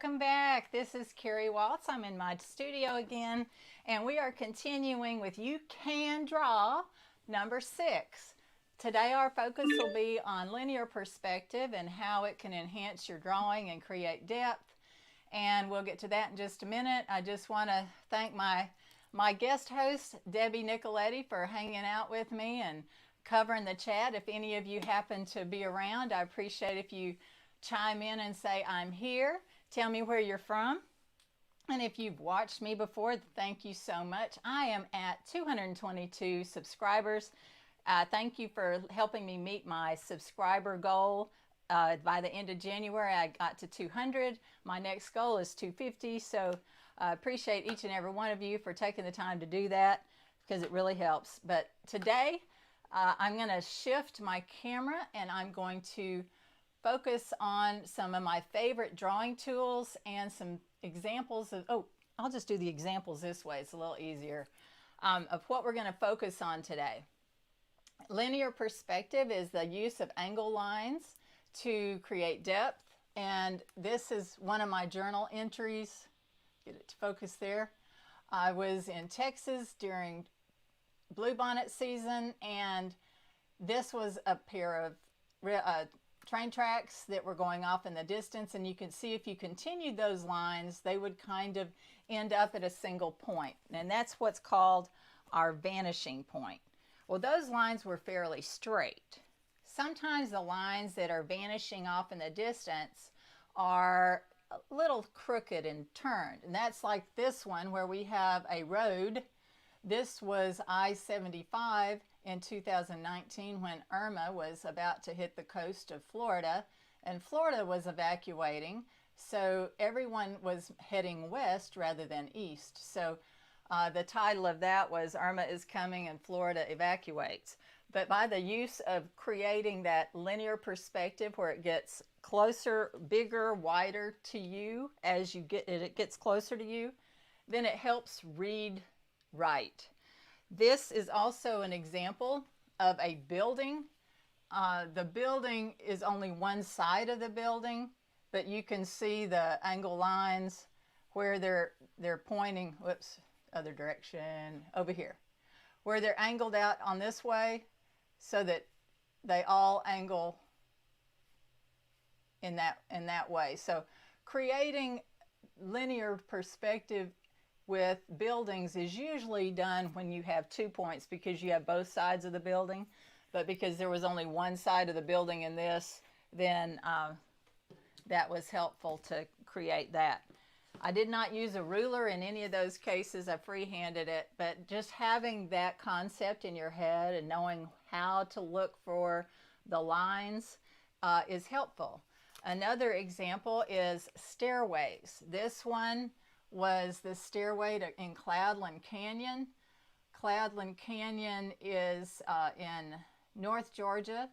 welcome back. This is Kari Waltz. I'm in my studio again, and we are continuing with You Can Draw number 6. Today our focus will be on linear perspective and how it can enhance your drawing and create depth. And we'll get to that in just a minute. I just want to thank my guest host, Debbie Nicoletti, for hanging out with me and covering the chat. If any of you happen to be around, I appreciate if you chime in and say, I'm here. Tell me where you're from. And if you've watched me before, thank you so much. I am at 222 subscribers. Thank you for helping me meet my subscriber goal. By the end of January, I got to 200. My next goal is 250. So I appreciate each and every one of you for taking the time to do that because it really helps. But today, I'm going to shift my camera and I'm going to focus on some of my favorite drawing tools and some examples of, I'll just do the examples this way. It's a little easier, of what we're going to focus on today. Linear perspective is the use of angle lines to create depth. And this is one of my journal entries. Get it to focus there. I was in Texas during bluebonnet season, and this was a pair of train tracks that were going off in the distance, and you can see if you continued those lines, they would kind of end up at a single point, and that's what's called our vanishing point. Well, those lines were fairly straight. Sometimes the lines that are vanishing off in the distance are a little crooked and turned, and that's like this one where we have a road. This was I-75 in 2019 when Irma was about to hit the coast of Florida, and Florida was evacuating, so everyone was heading west rather than east. So the title of that was Irma is Coming and Florida Evacuates. But by the use of creating that linear perspective where it gets closer, bigger, wider to you as you it gets closer to you, then it helps read right. This is also an example of a building. The building is only one side of the building, but you can see the angle lines where they're pointing, whoops, other direction, over here, where they're angled out on this way so that they all angle in that way. So creating linear perspective with buildings is usually done when you have 2 points because you have both sides of the building. But because there was only one side of the building in this, then that was helpful to create that. I did not use a ruler in any of those cases. I freehanded it, but just having that concept in your head and knowing how to look for the lines is helpful. Another example is stairways. This one was the stairway in Cloudland Canyon. Cloudland Canyon is in North Georgia,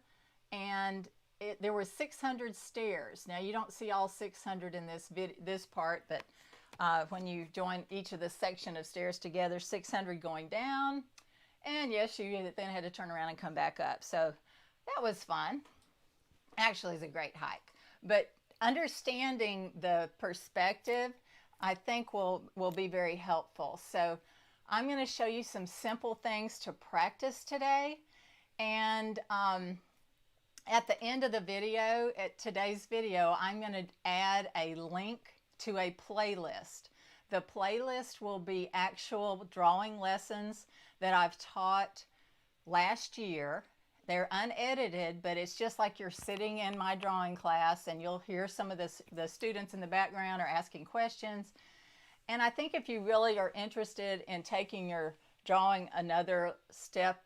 and there were 600 stairs. Now you don't see all 600 in this part, but when you join each of the section of stairs together, 600 going down, and yes, you then had to turn around and come back up. So that was fun. Actually, it's a great hike. But understanding the perspective, I think will be very helpful. So I'm going to show you some simple things to practice today. And at the end of the video, at today's video, I'm going to add a link to a playlist. The playlist will be actual drawing lessons that I've taught last year. They're unedited, but it's just like you're sitting in my drawing class and you'll hear some of the students in the background are asking questions. And I think if you really are interested in taking your drawing another step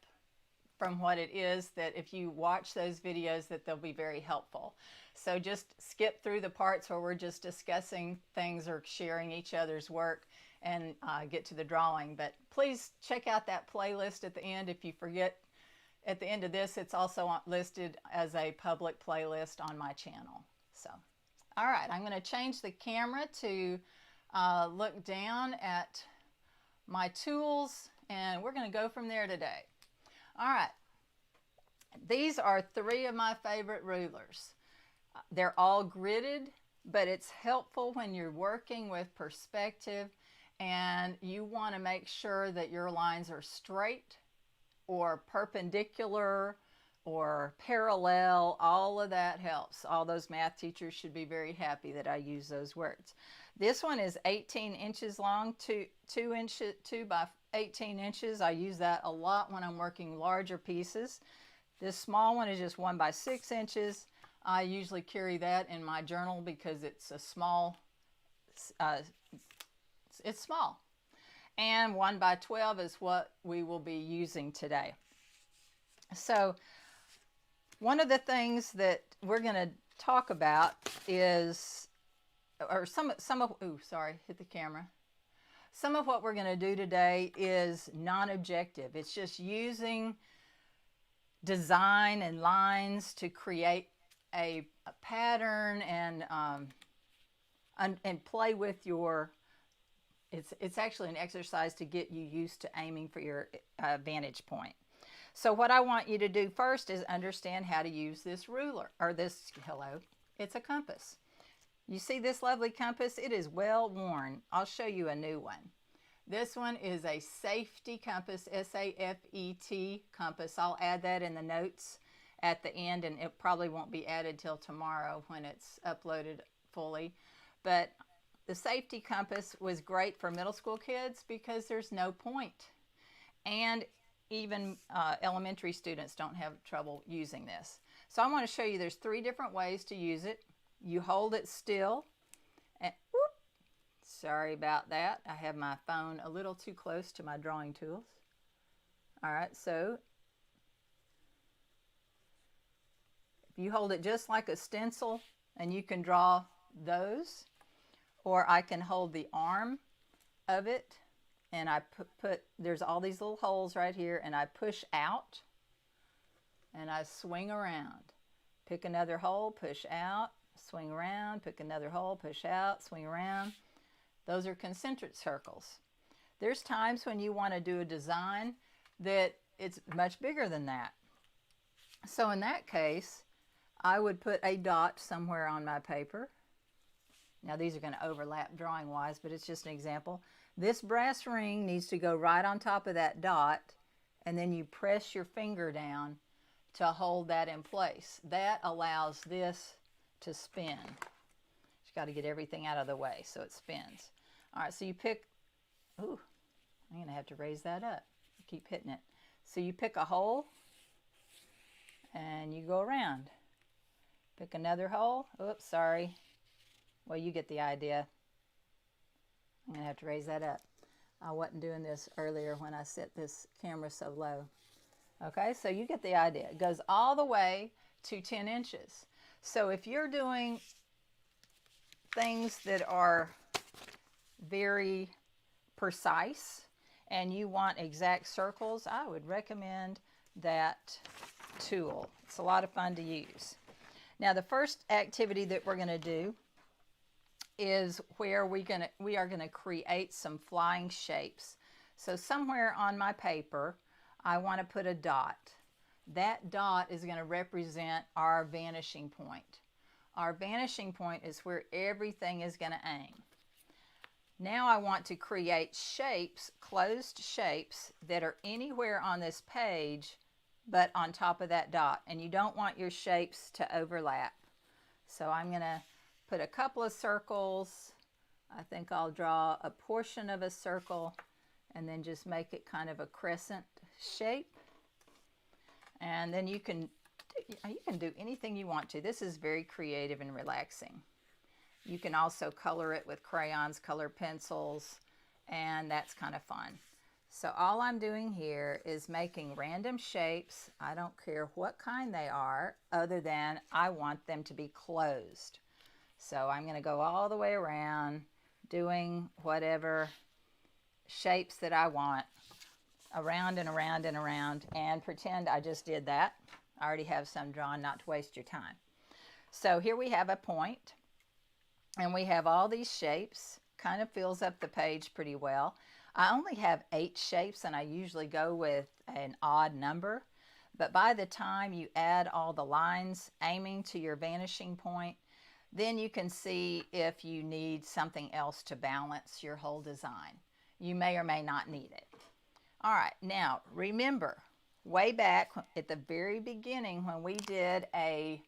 from what it is, that if you watch those videos, that they'll be very helpful. So just skip through the parts where we're just discussing things or sharing each other's work and get to the drawing. But please check out that playlist at the end. If you forget, at the end of this, it's also listed as a public playlist on my channel. So, all right, I'm going to change the camera to look down at my tools, and we're going to go from there today. All right, these are 3 of my favorite rulers. They're all gridded but it's helpful when you're working with perspective and you want to make sure that your lines are straight or perpendicular or parallel. All of that helps. All those math teachers should be very happy that I use those words. This one is 18 inches long, 2 by 18 inches. I use that a lot when I'm working larger pieces. This small one is just 1 by 6 inches. I usually carry that in my journal because it's a small, it's small. And 1 by 12 is what we will be using today. So one of the things that we're going to talk about is, or some of, ooh, sorry, hit the camera. Some of what we're going to do today is non-objective. It's just using design and lines to create a pattern and play with your, it's actually an exercise to get you used to aiming for your vantage point. So what I want you to do first is understand how to use this ruler, or this, hello, it's a compass. You see this lovely compass? It is well worn. I'll show you a new one. This one is a safety compass, S-A-F-E-T compass. I'll add that in the notes at the end, and it probably won't be added till tomorrow when it's uploaded fully. But the safety compass was great for middle school kids because there's no point. And even elementary students don't have trouble using this. So I want to show you there's 3 different ways to use it. You hold it still. And, whoop, sorry about that. I have my phone a little too close to my drawing tools. All right, so you hold it just like a stencil and you can draw those, or I can hold the arm of it and I put there's all these little holes right here, and I push out and I swing around. Pick another hole, push out, swing around, pick another hole, push out, swing around. Those are concentric circles. There's times when you want to do a design that it's much bigger than that. So in that case, I would put a dot somewhere on my paper. Now these are going to overlap drawing wise, but it's just an example. This brass ring needs to go right on top of that dot, and then you press your finger down to hold that in place. That allows this to spin. You've got to get everything out of the way so it spins. All right, so you pick, ooh, I'm going to have to raise that up. Keep hitting it. So you pick a hole and you go around. Pick another hole. Oops, sorry. Well, you get the idea. I'm going to have to raise that up. I wasn't doing this earlier when I set this camera so low. Okay, so you get the idea. It goes all the way to 10 inches. So if you're doing things that are very precise and you want exact circles, I would recommend that tool. It's a lot of fun to use. Now the first activity that we're going to do is where we are going to create some flying shapes. So somewhere on my paper I want to put a dot. That dot is going to represent our vanishing point. Our vanishing point is where everything is going to aim. Now I want to create shapes, closed shapes, that are anywhere on this page but on top of that dot. And you don't want your shapes to overlap. So I'm going to put a couple of circles. I think I'll draw a portion of a circle and then just make it kind of a crescent shape. And then you can do anything you want to. This is very creative and relaxing. You can also color it with crayons, color pencils, and that's kind of fun. So all I'm doing here is making random shapes. I don't care what kind they are, other than I want them to be closed. So I'm going to go all the way around doing whatever shapes that I want, around and around and around, and pretend I just did that. I already have some drawn, not to waste your time. So here we have a point, and we have all these shapes. Kind of fills up the page pretty well. I only have 8 shapes, and I usually go with an odd number. But by the time you add all the lines aiming to your vanishing point, then you can see if you need something else to balance your whole design. You may or may not need it. All right, now remember, way back at the very beginning when we did a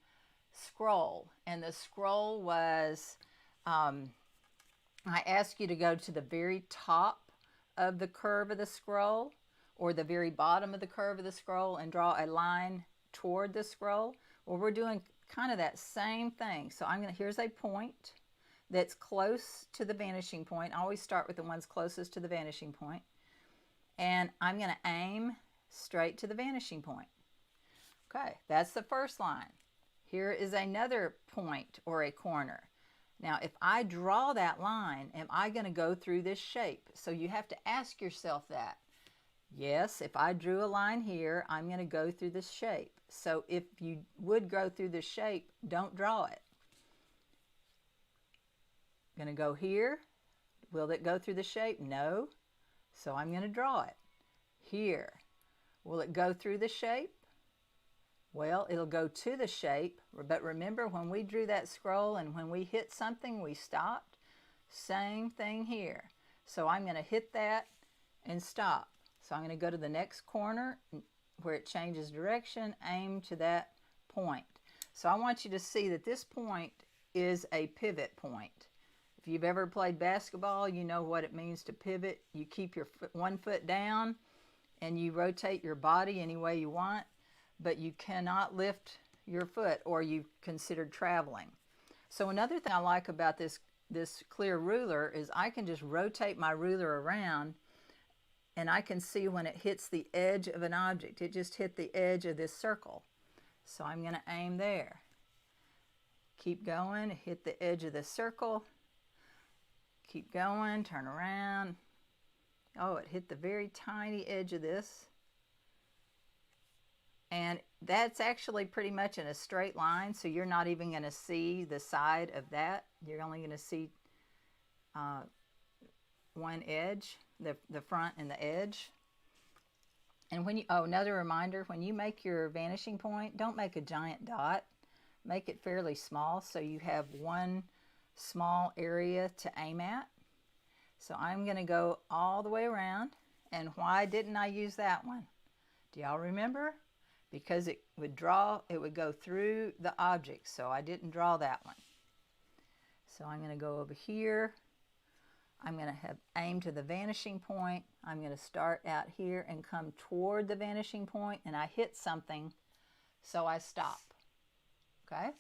scroll, and the scroll was, I asked you to go to the very top of the curve of the scroll or the very bottom of the curve of the scroll and draw a line toward the scroll. Well, we're doing kind of that same thing. So here's a point that's close to the vanishing point. I always start with the ones closest to the vanishing point. And I'm going to aim straight to the vanishing point. Okay, that's the first line. Here is another point or a corner. Now, if I draw that line, am I going to go through this shape? So you have to ask yourself that. Yes, if I drew a line here, I'm going to go through this shape. So if you would go through the shape, don't draw it. Going to go here. Will it go through the shape? No. So I'm going to draw it. Here. Will it go through the shape? Well, it'll go to the shape, but remember when we drew that scroll and when we hit something, we stopped? Same thing here. So I'm going to hit that and stop. So I'm going to go to the next corner where it changes direction, aim to that point. So I want you to see that this point is a pivot point. If you've ever played basketball, you know what it means to pivot. You keep your one foot down and you rotate your body any way you want, but you cannot lift your foot or you've considered traveling. So another thing I like about this clear ruler is I can just rotate my ruler around and I can see when it hits the edge of an object. It just hit the edge of this circle. So I'm going to aim there. Keep going, hit the edge of the circle. Keep going, turn around. Oh, it hit the very tiny edge of this. And that's actually pretty much in a straight line, so you're not even going to see the side of that. You're only going to see one edge, the front and the edge. And when you, another reminder, when you make your vanishing point, don't make a giant dot. Make it fairly small so you have one small area to aim at. So I'm going to go all the way around. And why didn't I use that one? Do y'all remember? Because it would go through the object, so I didn't draw that one. So I'm going to go over here. I'm going to have aim to the vanishing point. I'm going to start out here and come toward the vanishing point, and I hit something, so I stop. Okay?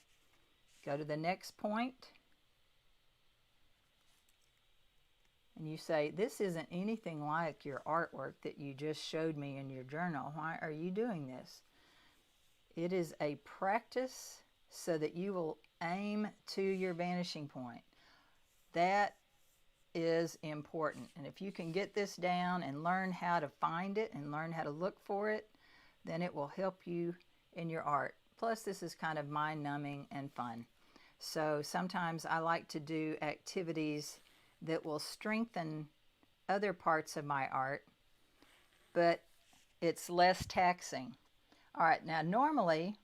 Go to the next point. And you say, this isn't anything like your artwork that you just showed me in your journal. Why are you doing this? It is a practice so that you will aim to your vanishing point. That is important. And if you can get this down and learn how to find it and learn how to look for it, then it will help you in your art. Plus, this is kind of mind-numbing and fun. So sometimes I like to do activities that will strengthen other parts of my art, but it's less taxing. All right, now normally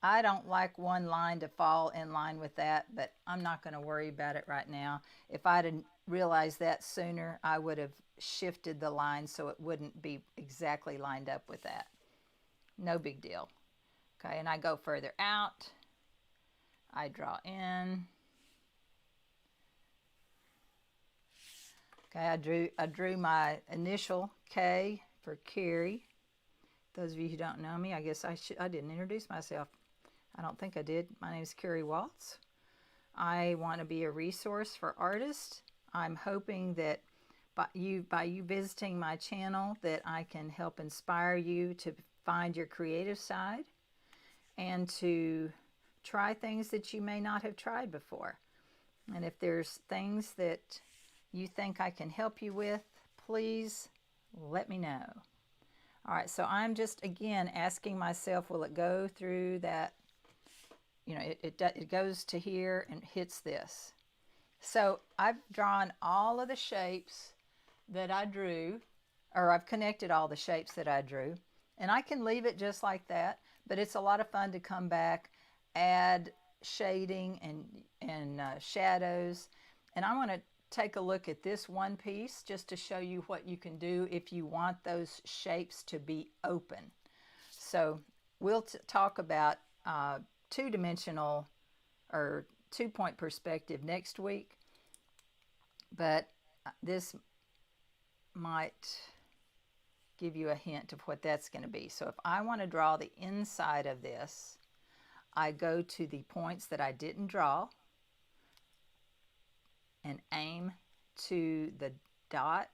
I don't like one line to fall in line with that, but I'm not going to worry about it right now. If I'd have realized that sooner, I would have shifted the line so it wouldn't be exactly lined up with that. No big deal. Okay, and I go further out. I draw in. Okay, I drew my initial K for Kari. Those of you who don't know me, I guess I didn't introduce myself. I don't think I did. My name is Kari Waltz. I want to be a resource for artists. I'm hoping that by you visiting my channel that I can help inspire you to find your creative side and to try things that you may not have tried before. And if there's things that you think I can help you with, please let me know. All right, so I'm just, again, asking myself, will it go through that, you know, it goes to here and hits this. So I've drawn all of the shapes that I drew, or I've connected all the shapes that I drew, and I can leave it just like that, but it's a lot of fun to come back, add shading and shadows. And I want to take a look at this one piece just to show you what you can do if you want those shapes to be open. So we'll talk about two-dimensional or two-point perspective next week, but this might give you a hint of what that's going to be. So if I want to draw the inside of this, I go to the points that I didn't draw and aim to the dot,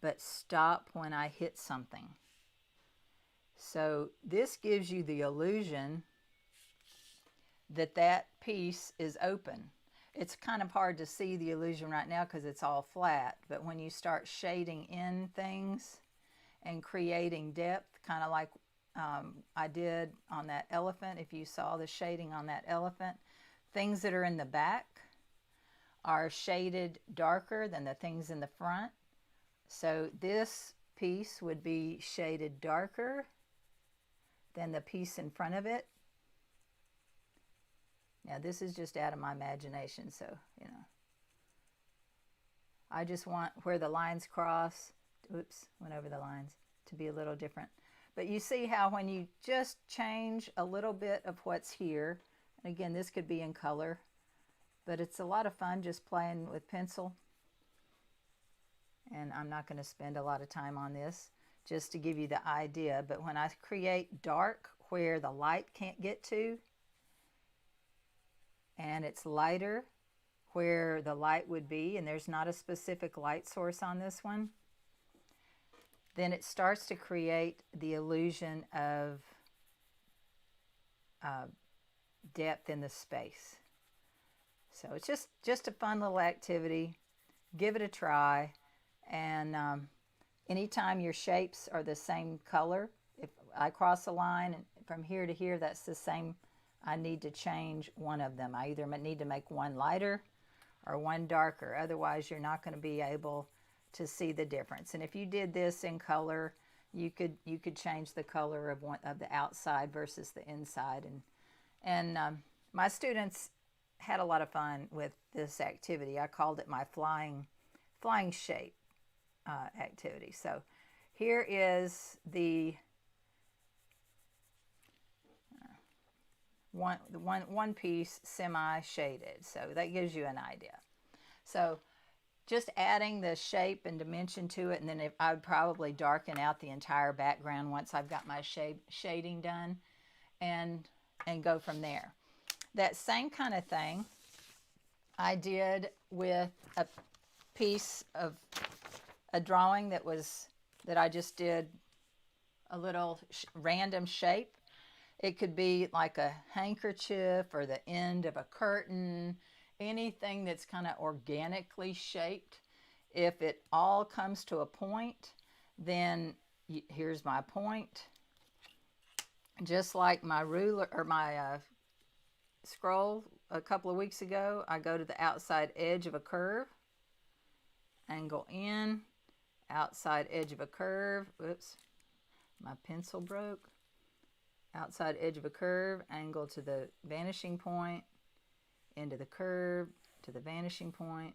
but stop when I hit something. So this gives you the illusion that that piece is open. It's kind of hard to see the illusion right now because it's all flat, but when you start shading in things and creating depth, kind of like I did on that elephant, if you saw the shading on that elephant, things that are in the back are shaded darker than the things in the front. So this piece would be shaded darker than the piece in front of it. Now this is just out of my imagination, so you know, I just want where the lines cross, oops, went over the lines, to be a little different. But you see how when you just change a little bit of what's here, and again this could be in color, but it's a lot of fun just playing with pencil. And I'm not going to spend a lot of time on this, just to give you the idea. But when I create dark where the light can't get to, and it's lighter where the light would be, and there's not a specific light source on this one, then it starts to create the illusion of depth in the space. So it's just a fun little activity. Give it a try. And anytime your shapes are the same color, if I cross a line and from here to here, that's the same, I need to change one of them. I either need to make one lighter or one darker. Otherwise, you're not going to be able to see the difference. And if you did this in color, you could change the color of one of the outside versus the inside. And my students had a lot of fun with this activity. I called it my flying shape activity. So here is the one piece semi-shaded. So that gives you an idea. So just adding the shape and dimension to it, and then I would probably darken out the entire background once I've got my shading done, and go from there. That same kind of thing I did with a piece of a drawing that I just did a little random shape. It could be like a handkerchief or the end of a curtain, anything that's kind of organically shaped. If it all comes to a point, then here's my point. Just like my ruler or my scroll a couple of weeks ago, I go to the outside edge of a curve, angle in, outside edge of a curve, whoops, my pencil broke, outside edge of a curve, angle to the vanishing point, into the curve, to the vanishing point,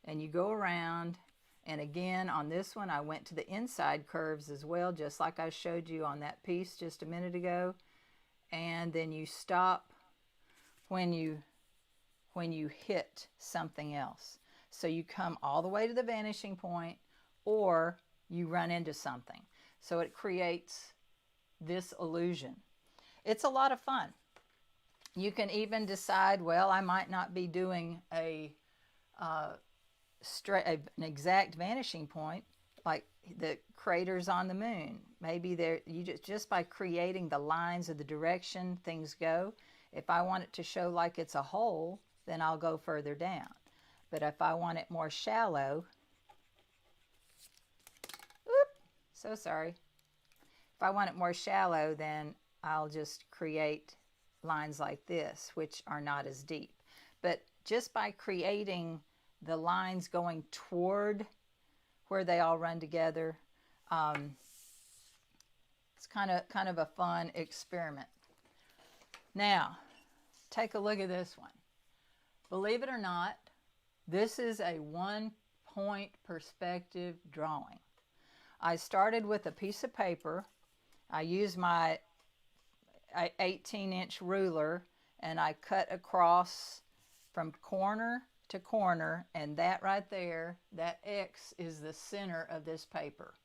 and you go around. And again, on this one, I went to the inside curves as well, just like I showed you on that piece just a minute ago. And then you stop when you hit something else. So you come all the way to the vanishing point, or you run into something. So it creates this illusion. It's a lot of fun. You can even decide, well, I might not be doing an exact vanishing point like the craters on the moon. Maybe you just by creating the lines of the direction things go. If I want it to show like it's a hole, then I'll go further down. But if I want it more shallow, so sorry. If I want it more shallow, then I'll just create lines like this, which are not as deep. But just by creating the lines going toward where they all run together, it's kind of a fun experiment. Now, take a look at this one. Believe it or not, this is a one-point perspective drawing. I started with a piece of paper. I used my 18-inch ruler and I cut across from corner to corner, and that right there, that X is the center of this paper.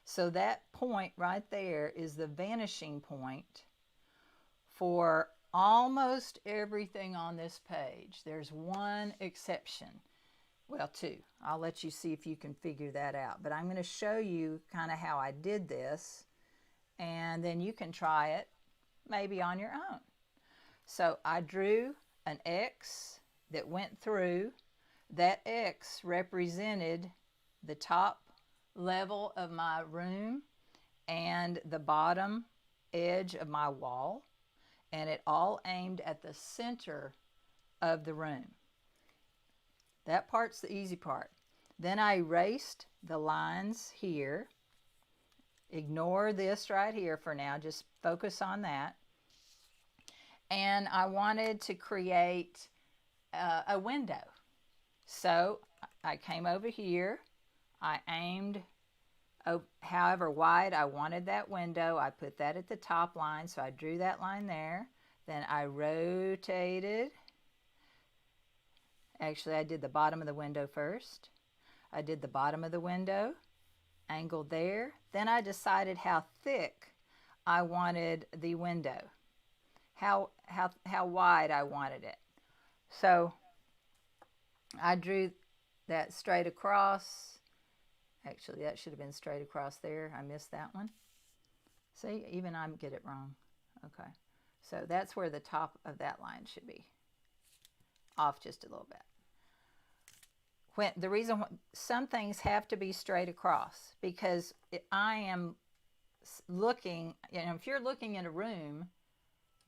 So that point right there is the vanishing point for almost everything on this page. There's one exception. Well, two. I'll let you see if you can figure that out. But I'm going to show you kind of how I did this, and then you can try it maybe on your own. So I drew an X that went through. That X represented the top level of my room and the bottom edge of my wall, and it all aimed at the center of the room. That part's the easy part. Then I erased the lines here. Ignore this right here for now, just focus on that. And I wanted to create a window. So I came over here, I aimed however wide I wanted that window. I put that at the top line, so I drew that line there. Then I rotated. Actually, I did the bottom of the window first. I did the bottom of the window, angled there. Then I decided how thick I wanted the window, how wide I wanted it. So I drew that straight across. Actually, that should have been straight across there. I missed that one. See, even I get it wrong. Okay, so that's where the top of that line should be, off just a little bit. The reason some things have to be straight across, because I am looking, if you're looking in a room,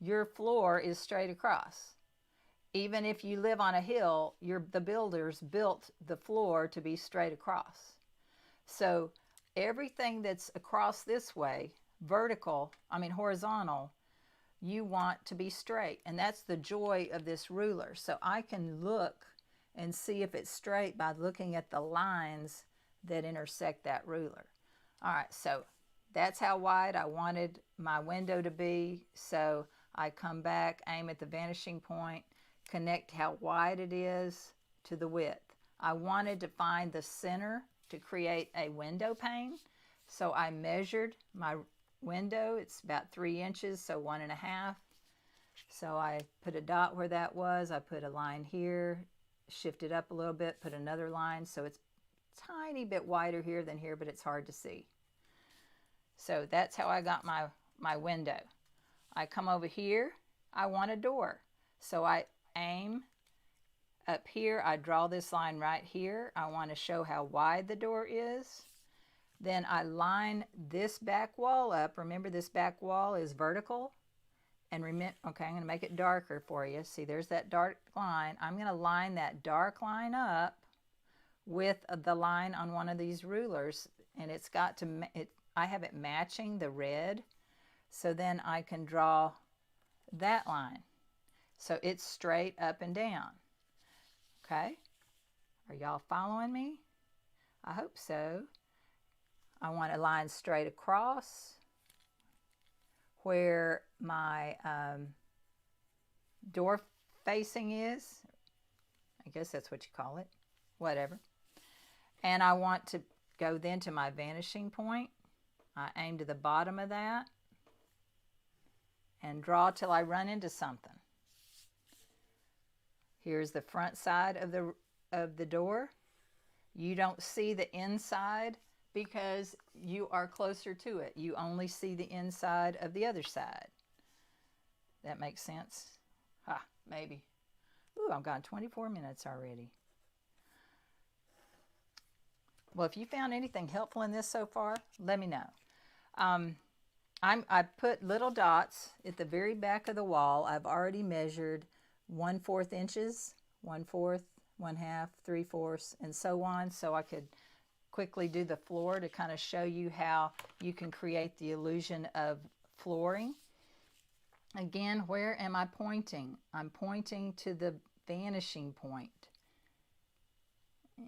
your floor is straight across. Even if you live on a hill, the builders built the floor to be straight across. So everything that's across this way, horizontal, you want to be straight. And that's the joy of this ruler. So I can look and see if it's straight by looking at the lines that intersect that ruler. All right, so that's how wide I wanted my window to be. So I come back, aim at the vanishing point, connect how wide it is to the width. I wanted to find the center to create a window pane. So I measured my window. It's about 3 inches, so 1.5. So I put a dot where that was. I put a line here, shift it up a little bit, put another line. So it's a tiny bit wider here than here, but it's hard to see. So that's how I got my window. I come over here. I want a door. So I aim up here. I draw this line right here. I want to show how wide the door is. Then I line this back wall up. Remember, this back wall is vertical. And remember, okay, I'm going to make it darker for you. See, there's that dark line. I'm going to line that dark line up with the line on one of these rulers. And it's got to, I have it matching the red. So then I can draw that line. So it's straight up and down. Okay? Are y'all following me? I hope so. I want a line straight across where my door facing is. I guess that's what you call it. Whatever. And I want to go then to my vanishing point. I aim to the bottom of that and draw till I run into something. Here's the front side of the door. You don't see the inside because you are closer to it. You only see the inside of the other side. That makes sense? Maybe. Ooh, I've gone 24 minutes already. Well, if you found anything helpful in this so far, let me know. I put little dots at the very back of the wall. I've already measured 1/4 inches, 1/4, 1/2, 3/4, and so on, so I could quickly do the floor to kind of show you how you can create the illusion of flooring. Again, where am I pointing? I'm pointing to the vanishing point. And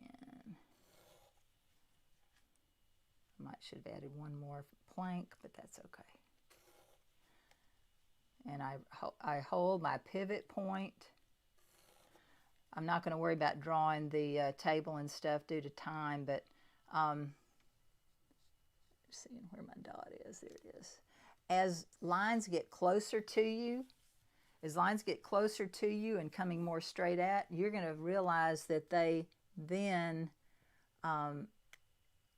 I should have added one more plank, but that's okay. And I hold my pivot point. I'm not going to worry about drawing the table and stuff due to time, but seeing where my dot is, there it is. As lines get closer to you, and coming more straight at, you're going to realize that they then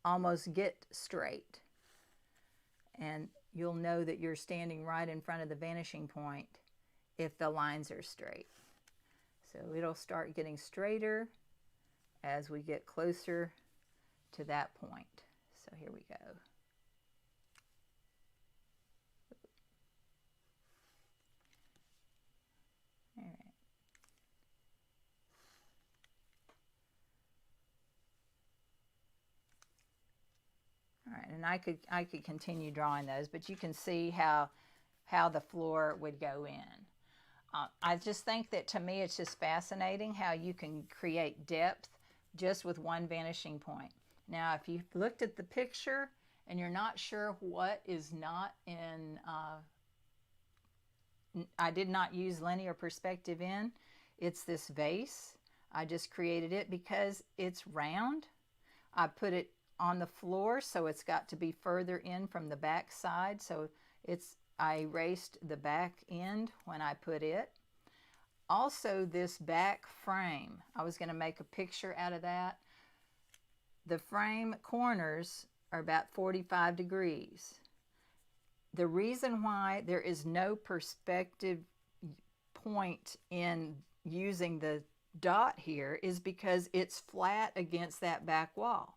almost get straight. And you'll know that you're standing right in front of the vanishing point if the lines are straight. So it'll start getting straighter as we get closer to that point. So here we go. All right. All right, and I could continue drawing those, but you can see how the floor would go in. I just think that, to me, it's just fascinating how you can create depth just with one vanishing point. Now, if you looked at the picture and you're not sure what is not in, I did not use linear perspective in, it's this vase. I just created it because it's round. I put it on the floor, so it's got to be further in from the back side, so I erased the back end when I put it. Also, this back frame, I was going to make a picture out of that. The frame corners are about 45 degrees. The reason why there is no perspective point in using the dot here is because it's flat against that back wall.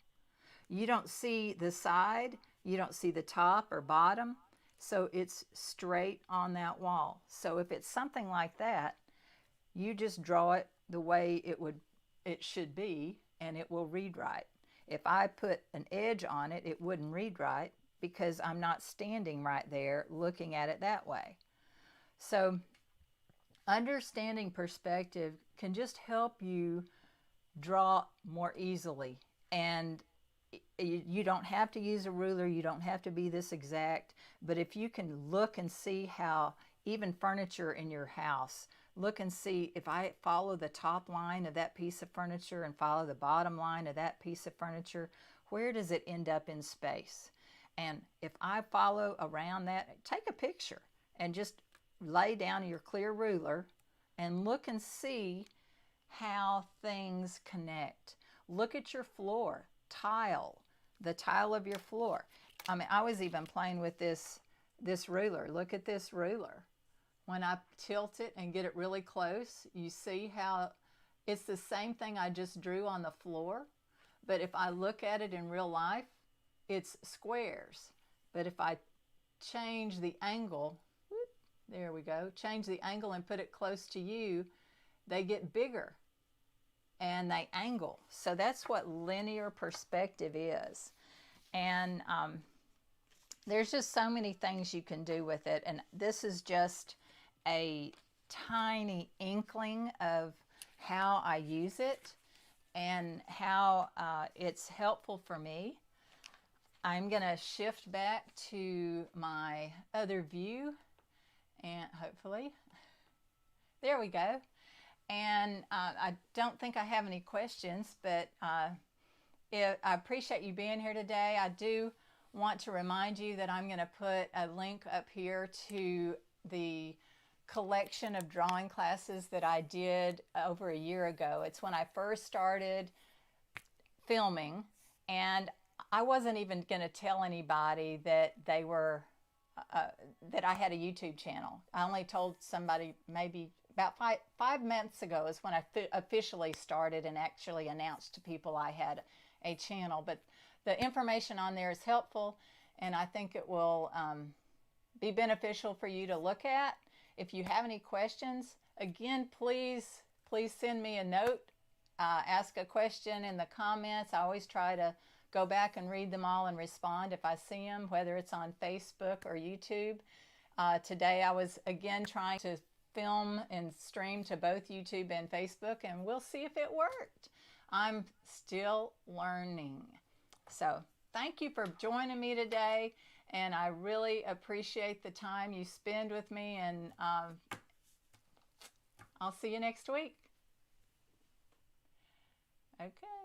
You don't see the side, you don't see the top or bottom, so it's straight on that wall. So if it's something like that, you just draw it the way it should be, and it will read right. If I put an edge on it, it wouldn't read right because I'm not standing right there looking at it that way. So understanding perspective can just help you draw more easily. And you don't have to use a ruler, you don't have to be this exact, but if you can look and see how even furniture in your house, look and see if I follow the top line of that piece of furniture and follow the bottom line of that piece of furniture, where does it end up in space? And if I follow around that, take a picture and just lay down your clear ruler and look and see how things connect. Look at your floor, the tile of your floor. I mean, I was even playing with this ruler. Look at this ruler. When I tilt it and get it really close, you see how it's the same thing I just drew on the floor, but if I look at it in real life, it's squares. But if I change the angle, there we go, change the angle and put it close to you, they get bigger and they angle. So that's what linear perspective is. And there's just so many things you can do with it. And this is just a tiny inkling of how I use it and how it's helpful for me. I'm going to shift back to my other view, and hopefully, there we go. And I don't think I have any questions, but I appreciate you being here today. I do want to remind you that I'm going to put a link up here to the collection of drawing classes that I did over a year ago. It's when I first started filming, and I wasn't even going to tell anybody that they were that I had a YouTube channel. I only told somebody maybe about five months ago is when I officially started and actually announced to people I had a channel. But the information on there is helpful, and I think it will be beneficial for you to look at. If you have any questions, again, please send me a note. Ask a question in the comments. I always try to go back and read them all and respond if I see them, whether it's on Facebook or YouTube. Today I was again trying to film and stream to both YouTube and Facebook, and we'll see if it worked. I'm still learning. So thank you for joining me today, and I really appreciate the time you spend with me, and I'll see you next week. Okay.